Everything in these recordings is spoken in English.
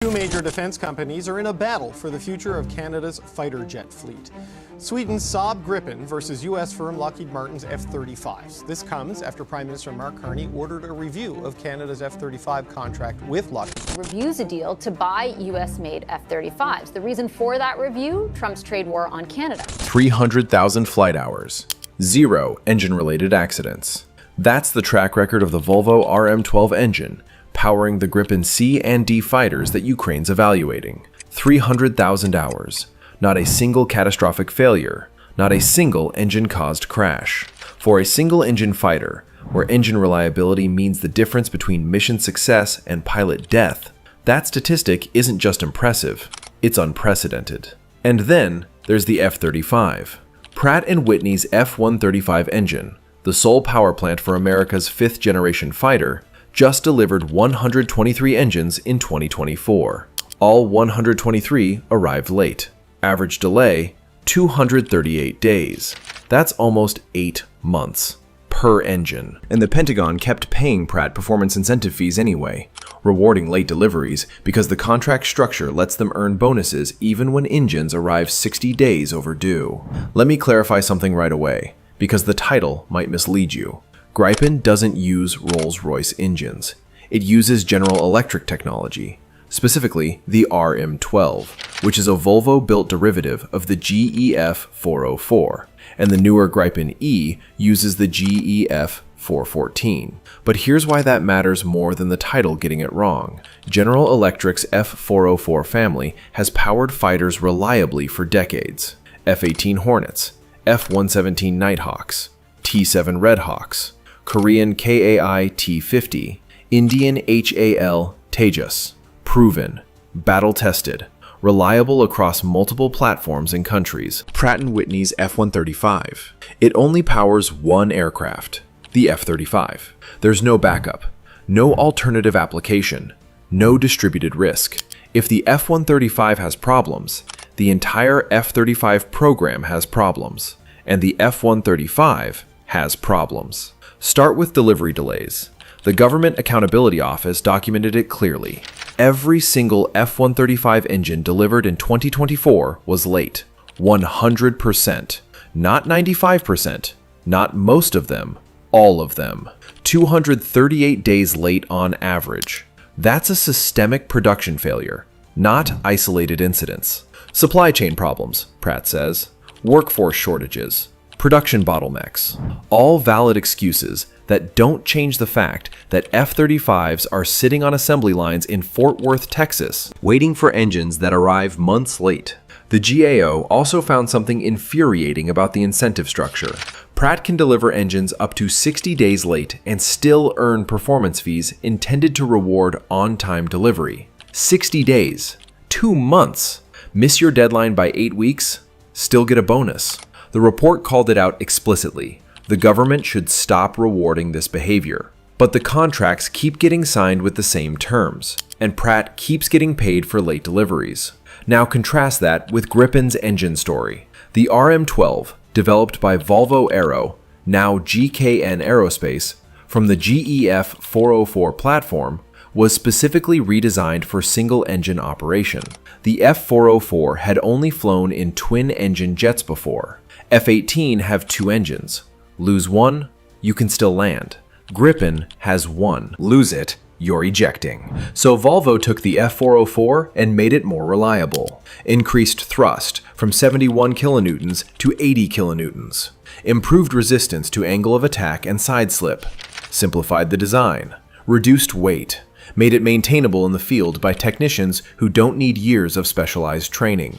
Two major defense companies are in a battle for the future of Canada's fighter jet fleet. Sweden's Saab Gripen versus U.S. firm Lockheed Martin's F-35s. This comes after Prime Minister Mark Carney ordered a review of Canada's F-35 contract with Lockheed. Reviews a deal to buy U.S.-made F-35s. The reason for that review? Trump's trade war on Canada. 300,000 flight hours. 0 engine-related accidents. That's the track record of the Volvo RM12 engine, powering the Gripen C and D fighters that Ukraine's evaluating. 300,000 hours. Not a single catastrophic failure. Not a single engine-caused crash. For a single-engine fighter, where engine reliability means the difference between mission success and pilot death, that statistic isn't just impressive, it's unprecedented. And then there's the F-35. Pratt & Whitney's F-135 engine, the sole power plant for America's fifth-generation fighter, just delivered 123 engines in 2024. All 123 arrived late. Average delay, 238 days. That's almost 8 months per engine. And the Pentagon kept paying Pratt performance incentive fees anyway, rewarding late deliveries because the contract structure lets them earn bonuses even when engines arrive 60 days overdue. Let me clarify something right away, because the title might mislead you. Gripen doesn't use Rolls-Royce engines. It uses General Electric technology, specifically the RM12, which is a Volvo-built derivative of the GEF404, and the newer Gripen E uses the GEF414. But here's why that matters more than the title getting it wrong. General Electric's F404 family has powered fighters reliably for decades. F-18 Hornets, F-117 Nighthawks, T-7 Redhawks, Korean KAI T-50, Indian HAL Tejas. Proven, battle-tested, reliable across multiple platforms and countries. Pratt & Whitney's F-135. It only powers one aircraft, the F-35. There's no backup, no alternative application, no distributed risk. If the F-135 has problems, the entire F-35 program has problems, and the F-135 has problems. Start with delivery delays. The Government Accountability Office documented it clearly. Every single F-135 engine delivered in 2024 was late. 100%. Not 95%. Not most of them. All of them. 238 days late on average. That's a systemic production failure, not isolated incidents. Supply chain problems, Pratt says. Workforce shortages. Production bottlenecks. All valid excuses that don't change the fact that F-35s are sitting on assembly lines in Fort Worth, Texas, waiting for engines that arrive months late. The GAO also found something infuriating about the incentive structure. Pratt can deliver engines up to 60 days late and still earn performance fees intended to reward on-time delivery. 60 days. 2 months. Miss your deadline by 8 weeks? Still get a bonus. The report called it out explicitly. The government should stop rewarding this behavior. But the contracts keep getting signed with the same terms, and Pratt keeps getting paid for late deliveries. Now contrast that with Gripen's engine story. The RM12, developed by Volvo Aero, now GKN Aerospace, from the GEF404 platform, was specifically redesigned for single-engine operation. The F404 had only flown in twin-engine jets before. F-18 have 2 engines. Lose one, you can still land. Gripen has 1. Lose it, you're ejecting. So Volvo took the F404 and made it more reliable. Increased thrust from 71 kilonewtons to 80 kilonewtons. Improved resistance to angle of attack and side slip. Simplified the design. Reduced weight. Made it maintainable in the field by technicians who don't need years of specialized training.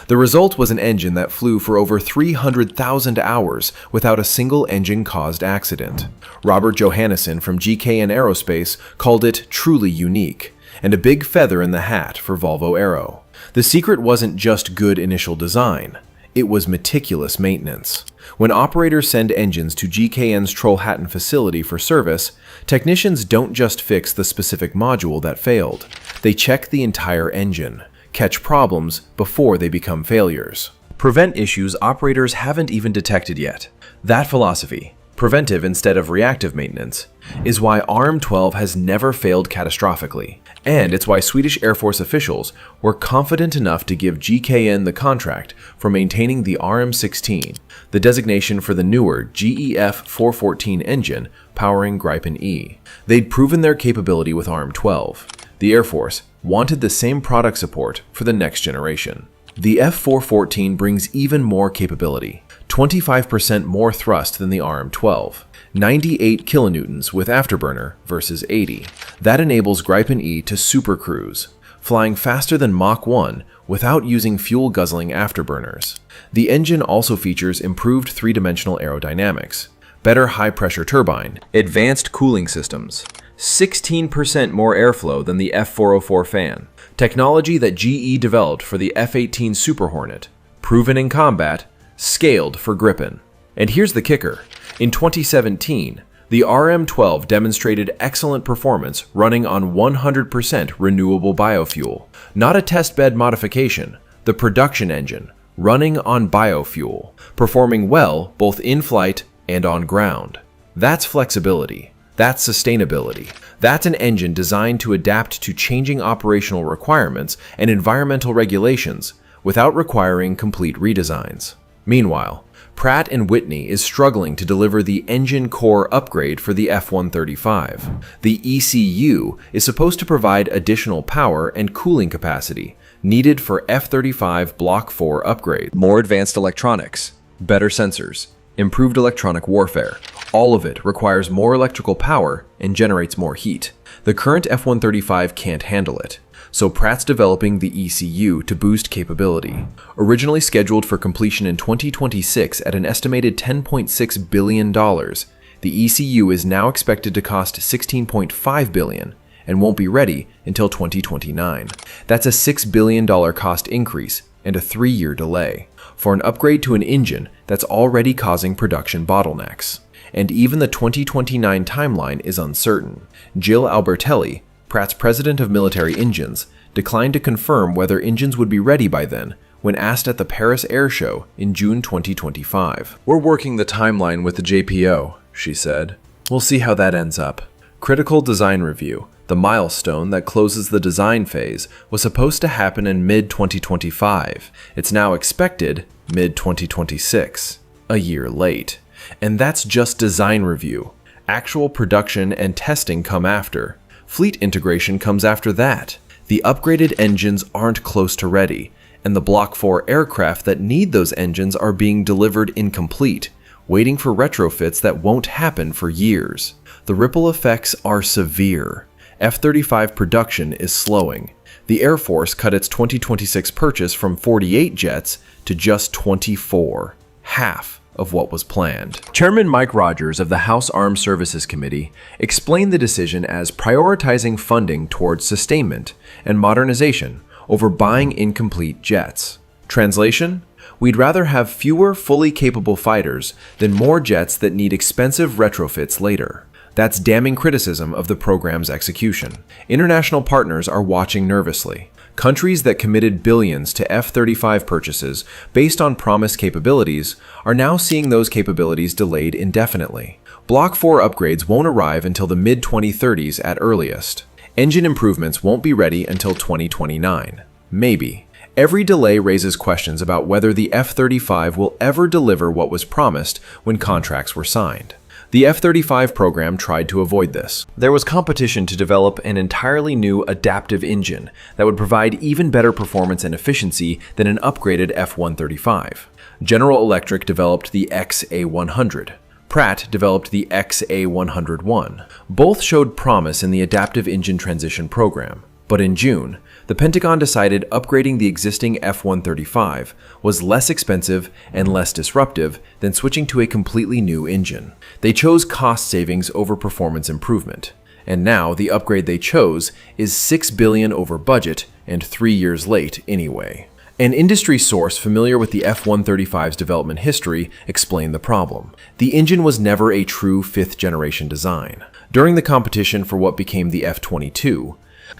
The result was an engine that flew for over 300,000 hours without a single engine-caused accident. Robert Johannesson from GKN Aerospace called it truly unique, and a big feather in the hat for Volvo Aero. The secret wasn't just good initial design, it was meticulous maintenance. When operators send engines to GKN's Trollhättan facility for service, technicians don't just fix the specific module that failed. They check the entire engine, catch problems before they become failures. Prevent issues operators haven't even detected yet. That philosophy, preventive instead of reactive maintenance, is why RM12 has never failed catastrophically. And it's why Swedish Air Force officials were confident enough to give GKN the contract for maintaining the RM-16, the designation for the newer GEF-414 engine powering Gripen E. They'd proven their capability with RM-12. The Air Force wanted the same product support for the next generation. The F-414 brings even more capability, 25% more thrust than the RM-12, 98 kilonewtons with afterburner versus 80. That enables Gripen E to supercruise, flying faster than Mach 1 without using fuel-guzzling afterburners. The engine also features improved three-dimensional aerodynamics, better high-pressure turbine, advanced cooling systems, 16% more airflow than the F-404 fan, technology that GE developed for the F-18 Super Hornet, proven in combat, scaled for Gripen. And here's the kicker. In 2017, the RM-12 demonstrated excellent performance running on 100% renewable biofuel. Not a testbed modification, the production engine, running on biofuel, performing well both in flight and on ground. That's flexibility. That's sustainability. That's an engine designed to adapt to changing operational requirements and environmental regulations without requiring complete redesigns. Meanwhile, Pratt & Whitney is struggling to deliver the engine core upgrade for the F-135. The ECU is supposed to provide additional power and cooling capacity needed for F-35 Block 4 upgrade. More advanced electronics, better sensors, improved electronic warfare. All of it requires more electrical power and generates more heat. The current F-135 can't handle it, so Pratt's developing the ECU to boost capability. Originally scheduled for completion in 2026 at an estimated $10.6 billion, the ECU is now expected to cost $16.5 billion and won't be ready until 2029. That's a $6 billion cost increase and a 3-year delay for an upgrade to an engine that's already causing production bottlenecks. And even the 2029 timeline is uncertain. Jill Albertelli, Pratt's president of military engines, declined to confirm whether engines would be ready by then when asked at the Paris Air Show in June 2025. "We're working the timeline with the JPO," she said. "We'll see how that ends up." Critical design review, the milestone that closes the design phase, was supposed to happen in mid-2025. It's now expected mid-2026, a year late. And that's just design review. Actual production and testing come after. Fleet integration comes after that. The upgraded engines aren't close to ready, and the Block 4 aircraft that need those engines are being delivered incomplete, waiting for retrofits that won't happen for years. The ripple effects are severe. F-35 production is slowing. The Air Force cut its 2026 purchase from 48 jets to just 24, half of what was planned. Chairman Mike Rogers of the House Armed Services Committee explained the decision as prioritizing funding towards sustainment and modernization over buying incomplete jets. Translation? We'd rather have fewer fully capable fighters than more jets that need expensive retrofits later. That's damning criticism of the program's execution. International partners are watching nervously. Countries that committed billions to F-35 purchases based on promised capabilities are now seeing those capabilities delayed indefinitely. Block 4 upgrades won't arrive until the mid-2030s at earliest. Engine improvements won't be ready until 2029. Maybe. Every delay raises questions about whether the F-35 will ever deliver what was promised when contracts were signed. The F-35 program tried to avoid this. There was competition to develop an entirely new adaptive engine that would provide even better performance and efficiency than an upgraded F-135. General Electric developed the XA-100. Pratt developed the XA-101. Both showed promise in the adaptive engine transition program, but in June, the Pentagon decided upgrading the existing F-135 was less expensive and less disruptive than switching to a completely new engine. They chose cost savings over performance improvement, and now the upgrade they chose is $6 billion over budget and 3 years late anyway. An industry source familiar with the F-135's development history explained the problem. The engine was never a true fifth-generation design. During the competition for what became the F-22,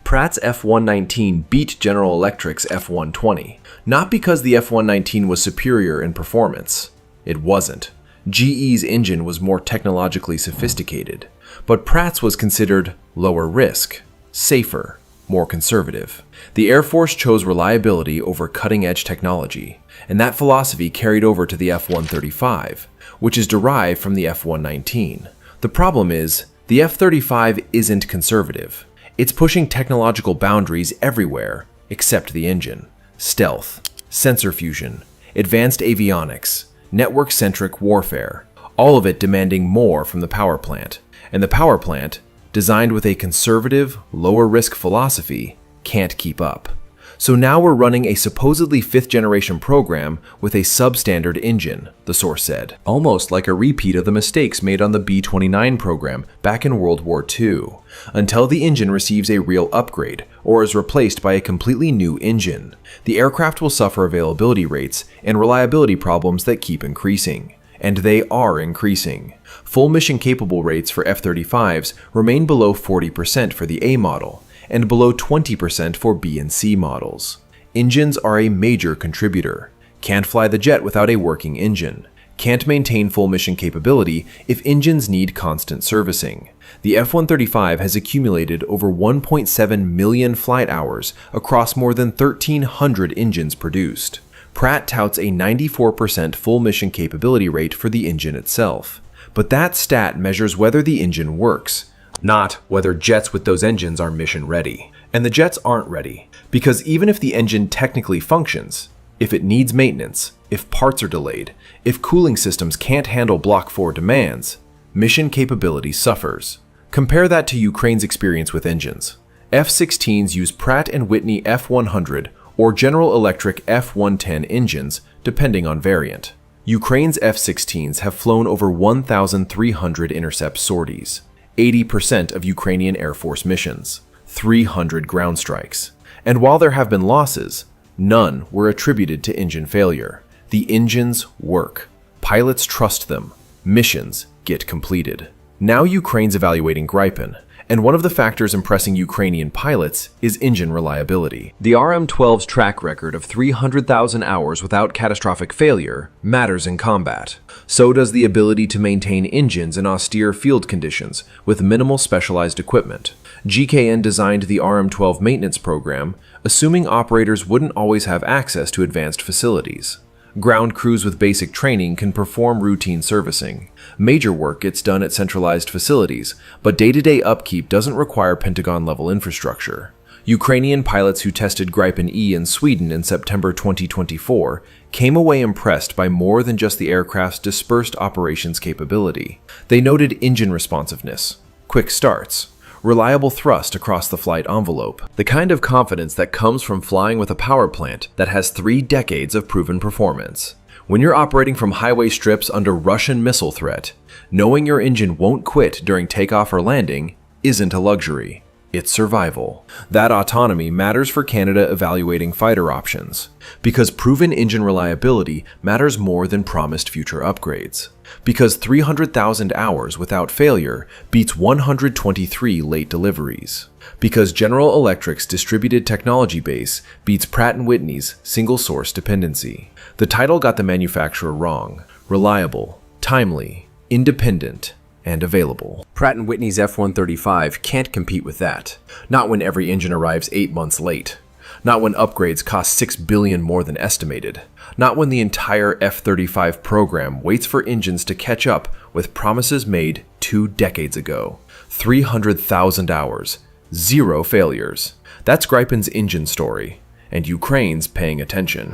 Pratt's F-119 beat General Electric's F-120, not because the F-119 was superior in performance. It wasn't. GE's engine was more technologically sophisticated, but Pratt's was considered lower risk, safer, more conservative. The Air Force chose reliability over cutting-edge technology, and that philosophy carried over to the F-135, which is derived from the F-119. The problem is, the F-35 isn't conservative. It's pushing technological boundaries everywhere except the engine. Stealth, sensor fusion, advanced avionics, network-centric warfare, all of it demanding more from the power plant. And the power plant, designed with a conservative, lower-risk philosophy, can't keep up. So now we're running a supposedly fifth-generation program with a substandard engine, the source said. Almost like a repeat of the mistakes made on the B-29 program back in World War II, until the engine receives a real upgrade or is replaced by a completely new engine. The aircraft will suffer availability rates and reliability problems that keep increasing. And they are increasing. Full mission-capable rates for F-35s remain below 40% for the A model, and below 20% for B and C models. Engines are a major contributor. Can't fly the jet without a working engine. Can't maintain full mission capability if engines need constant servicing. The F-135 has accumulated over 1.7 million flight hours across more than 1,300 engines produced. Pratt touts a 94% full mission capability rate for the engine itself. But that stat measures whether the engine works, not whether jets with those engines are mission ready. And the jets aren't ready, because even if the engine technically functions, if it needs maintenance, if parts are delayed, if cooling systems can't handle Block 4 demands, mission capability suffers. Compare that to Ukraine's experience with engines. F-16s use Pratt & Whitney F-100 or General Electric F-110 engines, depending on variant. Ukraine's F-16s have flown over 1,300 intercept sorties, 80% of Ukrainian Air Force missions, 300 ground strikes. And while there have been losses, none were attributed to engine failure. The engines work. Pilots trust them. Missions get completed. Now Ukraine's evaluating Gripen, and one of the factors impressing Ukrainian pilots is engine reliability. The RM-12's track record of 300,000 hours without catastrophic failure matters in combat. So does the ability to maintain engines in austere field conditions with minimal specialized equipment. GKN designed the RM-12 maintenance program, assuming operators wouldn't always have access to advanced facilities. Ground crews with basic training can perform routine servicing. Major work gets done at centralized facilities, but day-to-day upkeep doesn't require Pentagon-level infrastructure. Ukrainian pilots who tested Gripen E in Sweden in September 2024 came away impressed by more than just the aircraft's dispersed operations capability. They noted engine responsiveness, quick starts, reliable thrust across the flight envelope, the kind of confidence that comes from flying with a power plant that has 3 decades of proven performance. When you're operating from highway strips under Russian missile threat, knowing your engine won't quit during takeoff or landing isn't a luxury. It's survival. That autonomy matters for Canada evaluating fighter options, because proven engine reliability matters more than promised future upgrades. Because 300,000 hours without failure beats 123 late deliveries. Because General Electric's distributed technology base beats Pratt & Whitney's single-source dependency. The title got the manufacturer wrong. Reliable, timely, independent, and available. Pratt & Whitney's F-135 can't compete with that. Not when every engine arrives 8 months late. Not when upgrades cost $6 billion more than estimated. Not when the entire F-35 program waits for engines to catch up with promises made 2 decades ago. 300,000 hours, 0 failures. That's Gripen's engine story, and Ukraine's paying attention.